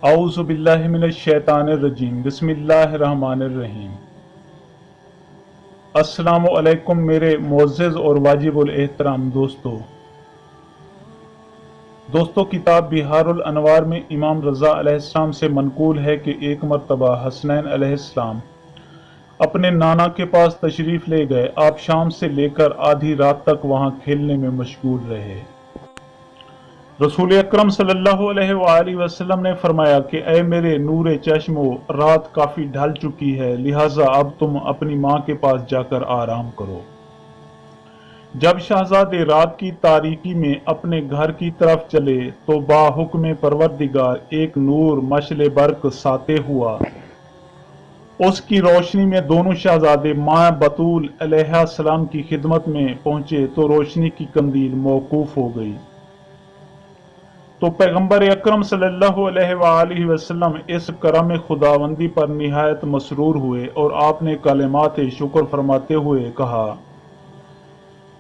اعوذ باللہ من الشیطان الرجیم، بسم اللہ الرحمن الرحیم۔ السلام علیکم میرے معزز اور واجب الاحترام دوستو، کتاب بہار الانوار میں امام رضا علیہ السلام سے منقول ہے کہ ایک مرتبہ حسنین علیہ السلام اپنے نانا کے پاس تشریف لے گئے۔ آپ شام سے لے کر آدھی رات تک وہاں کھیلنے میں مشغول رہے۔ رسول اکرم صلی اللہ علیہ وآلہ وسلم نے فرمایا کہ اے میرے نور چشمو، رات کافی ڈھل چکی ہے، لہٰذا اب تم اپنی ماں کے پاس جا کر آرام کرو۔ جب شہزادے رات کی تاریکی میں اپنے گھر کی طرف چلے تو با حکم پروردگار ایک نور مشعل برق ساطع ہوا۔ اس کی روشنی میں دونوں شہزادے ماں بطول علیہ السلام کی خدمت میں پہنچے تو روشنی کی قندیل موقوف ہو گئی۔ تو پیغمبر اکرم صلی اللہ علیہ وآلہ وسلم اس کرم خداوندی پر نہایت مسرور ہوئے اور آپ نے کلمات شکر فرماتے ہوئے کہا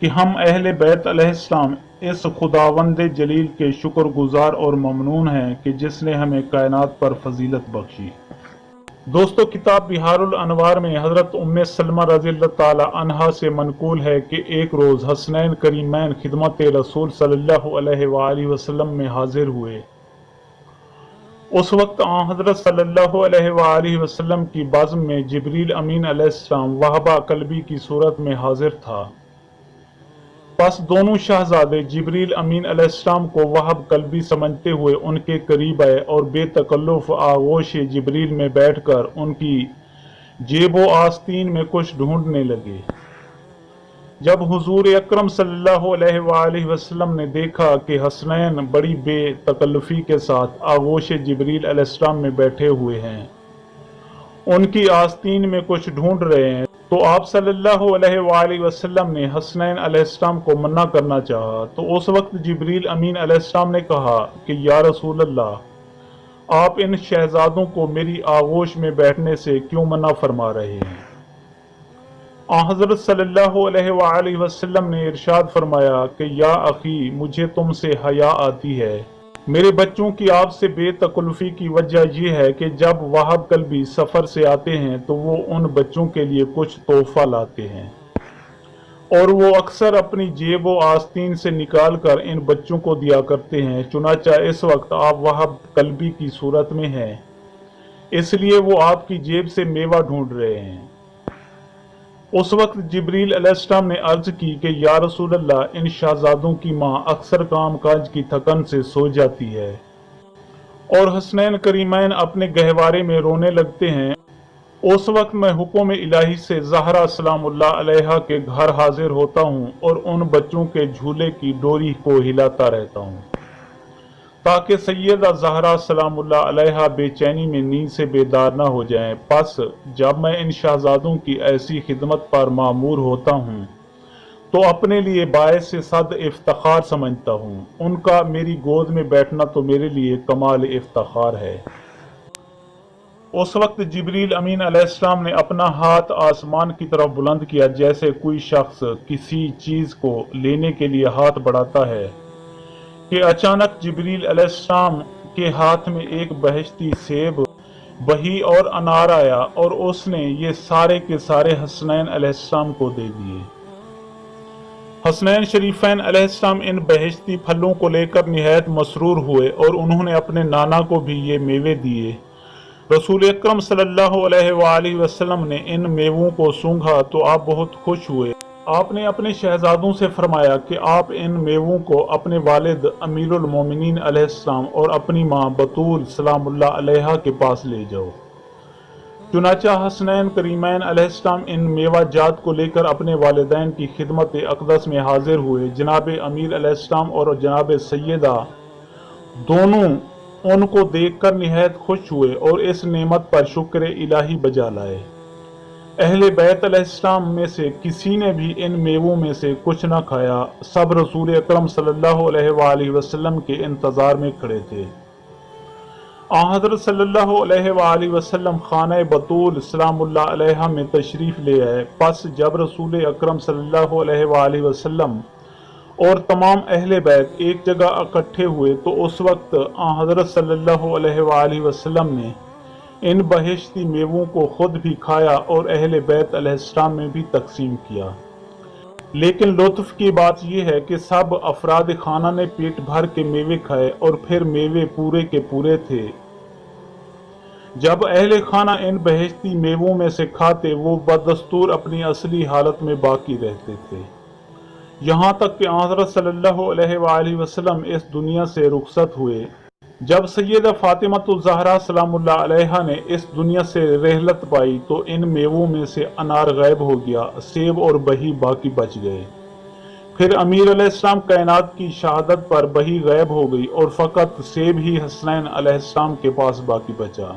کہ ہم اہل بیت علیہ السلام اس خداوند جلیل کے شکر گزار اور ممنون ہیں کہ جس نے ہمیں کائنات پر فضیلت بخشی۔ دوستو، کتاب بہار الانوار میں حضرت ام سلمہ رضی اللہ تعالی عنہا سے منقول ہے کہ ایک روز حسنین کریمین خدمت رسول صلی اللہ علیہ وآلہ وسلم میں حاضر ہوئے۔ اس وقت آن حضرت صلی اللہ علیہ وآلہ وسلم کی بزم میں جبریل امین علیہ السلام وہبہ قلبی کی صورت میں حاضر تھا۔ پس دونوں شہزادے جبریل امین علیہ السلام کو وہب قلبی سمجھتے ہوئے ان کے قریب آئے اور بے تکلف آغوش جبریل میں بیٹھ کر ان کی جیب و آستین میں کچھ ڈھونڈنے لگے۔ جب حضور اکرم صلی اللہ علیہ وآلہ وسلم نے دیکھا کہ حسنین بڑی بے تکلفی کے ساتھ آغوش جبریل علیہ السلام میں بیٹھے ہوئے ہیں، ان کی آستین میں کچھ ڈھونڈ رہے ہیں، تو آپ صلی اللہ علیہ وآلہ وسلم نے حسنین علیہ السلام کو منع کرنا چاہا۔ تو اس وقت جبریل امین علیہ السلام نے کہا کہ یا رسول اللہ، آپ ان شہزادوں کو میری آغوش میں بیٹھنے سے کیوں منع فرما رہے ہیں؟ آن حضرت صلی اللہ علیہ وآلہ وسلم نے ارشاد فرمایا کہ یا اخی، مجھے تم سے حیا آتی ہے۔ میرے بچوں کی آپ سے بے تکلفی کی وجہ یہ ہے کہ جب وہب قلبی سفر سے آتے ہیں تو وہ ان بچوں کے لیے کچھ تحفہ لاتے ہیں اور وہ اکثر اپنی جیب و آستین سے نکال کر ان بچوں کو دیا کرتے ہیں۔ چنانچہ اس وقت آپ وہب قلبی کی صورت میں ہیں، اس لیے وہ آپ کی جیب سے میوہ ڈھونڈ رہے ہیں۔ اس وقت جبریل علیہ السلام نے عرض کی کہ یا رسول اللہ، ان شہزادوں کی ماں اکثر کام کاج کی تھکن سے سو جاتی ہے اور حسنین کریمین اپنے گہوارے میں رونے لگتے ہیں۔ اس وقت میں حکم الہی سے زہرا سلام اللہ علیہا کے گھر حاضر ہوتا ہوں اور ان بچوں کے جھولے کی ڈوری کو ہلاتا رہتا ہوں تاکہ سیدہ زہرا سلام اللہ علیہا بے چینی میں نیند سے بیدار نہ ہو جائیں۔ پس جب میں ان شہزادوں کی ایسی خدمت پر معمور ہوتا ہوں تو اپنے لیے باعث صد افتخار سمجھتا ہوں۔ ان کا میری گود میں بیٹھنا تو میرے لیے کمال افتخار ہے۔ اس وقت جبریل امین علیہ السلام نے اپنا ہاتھ آسمان کی طرف بلند کیا جیسے کوئی شخص کسی چیز کو لینے کے لیے ہاتھ بڑھاتا ہے کہ اچانک جبریل علیہ السلام کے ہاتھ میں ایک بہشتی سیب، بہی اور انار آیا اور اس نے یہ سارے کے سارے حسنین علیہ السلام کو دے دیے۔ حسنین شریفین علیہ السلام ان بہشتی پھلوں کو لے کر نہایت مسرور ہوئے اور انہوں نے اپنے نانا کو بھی یہ میوے دیے۔ رسول اکرم صلی اللہ علیہ وآلہ وسلم نے ان میووں کو سونگھا تو آپ بہت خوش ہوئے۔ آپ نے اپنے شہزادوں سے فرمایا کہ آپ ان میووں کو اپنے والد امیر المومنین علیہ السلام اور اپنی ماں بطول سلام اللہ علیہا کے پاس لے جاؤ۔ چنانچہ حسنین کریمین علیہ السلام ان میوہ جات کو لے کر اپنے والدین کی خدمت اقدس میں حاضر ہوئے۔ جناب امیر علیہ السلام اور جناب سیدہ دونوں ان کو دیکھ کر نہایت خوش ہوئے اور اس نعمت پر شکر الہی بجا لائے۔ اہل بیت علیہ السلام میں سے کسی نے بھی ان میووں میں سے کچھ نہ کھایا، سب رسول اکرم صلی اللہ علیہ وآلہ وسلم کے انتظار میں کھڑے تھے۔ हज़रत सल्लल्लाहु अलैहि वसल्लम खाना बतूल सलामुल्लाह अलैहा में तशरीफ़ ले आए। पस जब रसूल अकरम सल्लल्लाहु अलैहि वसल्लम और तमाम अहले बैत एक जगह इकट्ठे हुए तो उस वक्त हज़रत सल्लल्लाहु अलैहि वसल्लम ने इन बहिश्ती मेवों को खुद भी खाया और अहले बैत अलैहिस्सलाम में भी तकसीम किया। लेकिन लुत्फ़ की बात यह है कि सब अफराद खाना ने पेट भर के मेवे खाए और फिर मेवे पूरे के पूरे थे। जब अहले खाना इन बहिश्ती मेवों में से खाते वो बदस्तूर अपनी असली हालत में बाकी रहते थे, यहाँ तक कि हज़रत सल्लल्लाहु अलैहि वसल्लम इस दुनिया से रुखसत हुए। जब सैयदा फातिमा ज़हरा सलामुल्लाह अलैहा ने इस दुनिया से रहलत पाई तो इन मेवों में से अनार गायब हो गया, सेब और बही बाकी बच गए। फिर अमीर अलैहिस्सलाम कायनात की शहादत पर बही गायब हो गई और फ़कत सेब ही हसनैन अलैहिस्सलाम के पास बाकी बचा।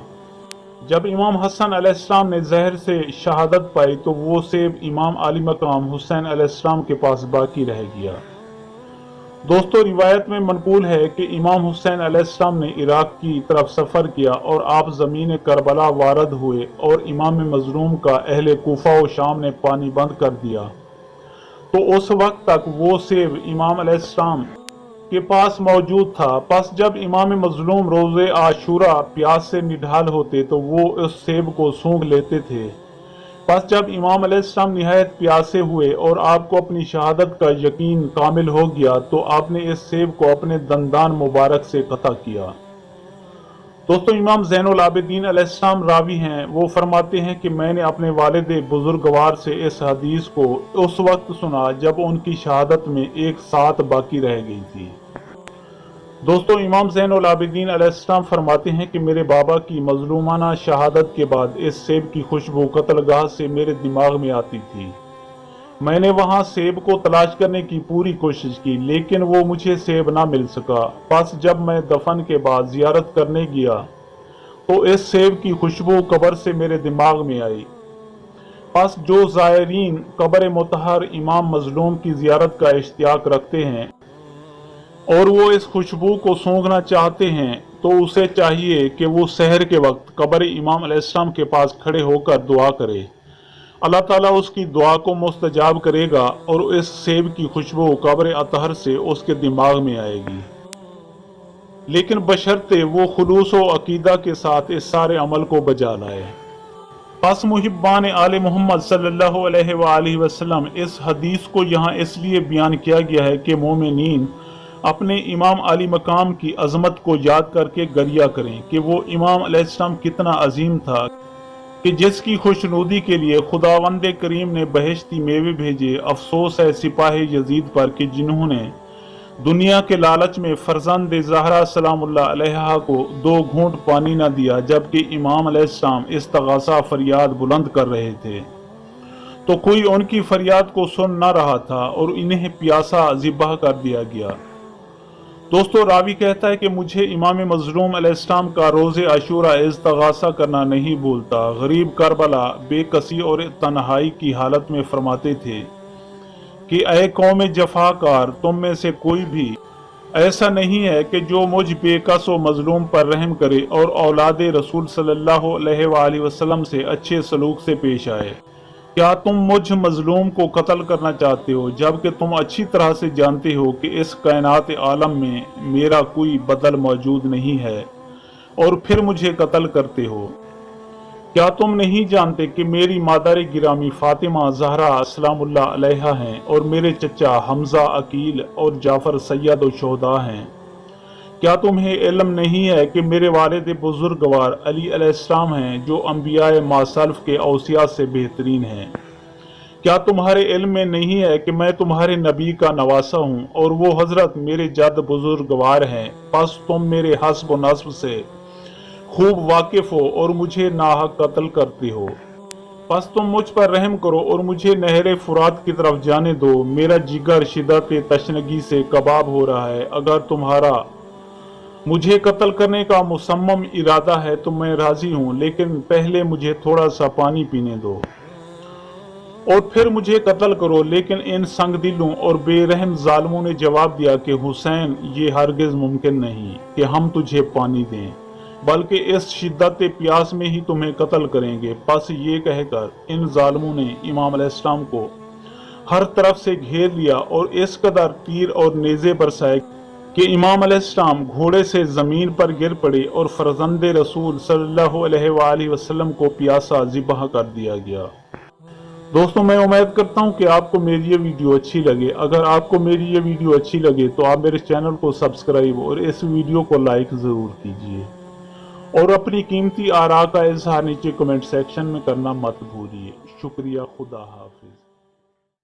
जब इमाम हसन अलैहिस्सलाम ने जहर से शहादत पाई तो वो सेब इमाम आली मकाम हुसैन अलैहिस्सलाम के पास बाकी रह गया। दोस्तों, रिवायत में मनकूल है कि इमाम हुसैन अलैहिस्सलाम ने इराक की तरफ सफ़र किया और आप ज़मीन करबला वारद हुए और इमाम मज़लूम का अहले कूफा व शाम ने पानी बंद कर दिया। तो उस वक्त तक वो सेब इमाम अलैहिस्सलाम के पास मौजूद था। बस जब इमाम मज़लूम रोज़े आशूरा प्यास से निढाल होते तो वो उस सेब को सूंघ लेते थे। बस जब इमाम अलैहिस्सलाम निहायत प्यासे हुए और आपको अपनी शहादत का यकीन कामिल हो गया तो आपने इस सेब को अपने दंदान मुबारक से कता किया। दोस्तों, इमाम ज़ैनुल आबिदीन अलैहिस्सलाम रावी हैं। वो फरमाते हैं कि मैंने अपने वालिद बुजुर्गवार से इस हदीस को उस वक्त सुना जब उनकी शहादत में एक साथ बाकी रह गई थी। दोस्तों, इमाम ज़ैनुल आबिदीन अलैहिस्सलाम फरमाते हैं कि मेरे बाबा की मज़लूमाना शहादत के बाद इस सेब की खुशबू कत्लगाह से मेरे दिमाग में आती थी। मैंने वहाँ सेब को तलाश करने की पूरी कोशिश की लेकिन वो मुझे सेब ना मिल सका। बस जब मैं दफन के बाद ज़ियारत करने गया तो इस सेब की खुशबू कब्र से मेरे दिमाग में आई। बस जो ज़ायरीन कब्र मुतहर इमाम मज़लूम की ज़ियारत का इश्तियाक रखते हैं और वो इस खुशबू को सूंघना चाहते हैं तो उसे चाहिए कि वो सहर के वक्त कब्र इमाम अलैहिस्सलाम के पास खड़े होकर दुआ करे। अल्लाह ताला उसकी दुआ को मुस्तजाब करेगा और इस सेब की खुशबू कब्र अतहर से उसके दिमाग में आएगी। लेकिन बशर्ते वो खुलूस व अकीदा के साथ इस सारे अमल को बजा लाए। बस मुहिब्बान आले मोहम्मद सल्लल्लाहु अलैहि वसल्लम इस हदीस को यहाँ इसलिए बयान किया गया है कि मोमिनीन अपने इमाम आली मकाम की अजमत को याद करके गरिया करें कि वो इमाम अलैहिस्सलाम कितना अजीम था कि जिसकी खुशनुदी के लिए खुदावंद करीम ने बहिश्ती मेवे भेजे। अफसोस है सिपाही यजीद पर कि जिन्होंने दुनिया के लालच में फरजंद ज़हरा सलामुल्लाह अलैहा को 2 घूंट पानी न दिया जबकि इमाम अलैहिस्सलाम इस्तग़ासा फरियाद बुलंद कर रहे थे तो कोई उनकी फरियाद को सुन न रहा था और इन्हें प्यासा ज़िबह कर दिया गया। दोस्तों, रावी कहता है कि मुझे इमाम मज़लूम अलैहिस्सलाम का रोज़े आशूरा इस्तग़ासा करना नहीं भूलता। गरीब करबला बेकसी और तन्हाई की हालत में फरमाते थे कि ऐ कौम जफ़ाकार, तुम में से कोई भी ऐसा नहीं है कि जो मुझ बेकस व मज़लूम पर रहम करे और औलाद रसूल सल्लल्लाहु अलैहि वसल्लम से अच्छे सलूक से पेश आए। क्या तुम मुझ मजलूम को कत्ल करना चाहते हो जबकि तुम अच्छी तरह से जानते हो कि इस कायनात आलम में मेरा कोई बदल मौजूद नहीं है और फिर मुझे कत्ल करते हो? क्या तुम नहीं जानते कि मेरी मादर गिरामी फातिमा ज़हरा सलामुल्लाह अलैहा हैं और मेरे चचा हमजा अकील और जाफ़र सैयद और शोहदा हैं? क्या तुम्हें इल्म नहीं है कि मेरे वालिद बुजुर्गवार अली अलैहिस्सलाम हैं जो अंबियाए मासल्फ के औसिया से बेहतरीन हैं? क्या तुम्हारे इल्म में नहीं है कि मैं तुम्हारे नबी का नवासा हूँ और वो हजरत मेरे जद बुजुर्गवार हैं? बस तुम मेरे हस्ब व नस्ब से खूब वाकिफ हो और मुझे नाहक कत्ल करते हो। बस तुम मुझ पर रहम करो और मुझे नहर फुरात की तरफ जाने दो। मेरा जिगर शिद्दत तशनगी से कबाब हो रहा है। अगर तुम्हारा मुझे कत्ल करने का मुसम्मम इरादा है तो मैं राजी हूँ, लेकिन पहले मुझे थोड़ा सा पानी पीने दो और फिर मुझे कत्ल करो। लेकिन इन संगदिलों और बेरहम जालिमों ने जवाब दिया कि हुसैन, ये हरगिज मुमकिन नहीं कि हम तुझे पानी दें। بلکہ اس شدت پیاس میں ہی تمہیں قتل کریں گے۔ پس یہ کہہ کر ان ظالموں نے امام علیہ السلام کو ہر طرف سے گھیر لیا اور اس قدر تیر اور نیزے برسائے کہ امام علیہ السلام گھوڑے سے زمین پر گر پڑے اور فرزند رسول صلی اللہ علیہ وآلہ وسلم کو پیاسا ذبح کر دیا گیا۔ دوستوں، میں امید کرتا ہوں کہ آپ کو میری یہ ویڈیو اچھی لگے۔ اگر آپ کو میری یہ ویڈیو اچھی لگے تو آپ میرے چینل کو سبسکرائب اور اس ویڈیو کو لائک ضرور کیجیے، اور اپنی قیمتی آراء کا اظہار نیچے کمنٹ سیکشن میں کرنا مت بھولیے۔ شکریہ، خدا حافظ۔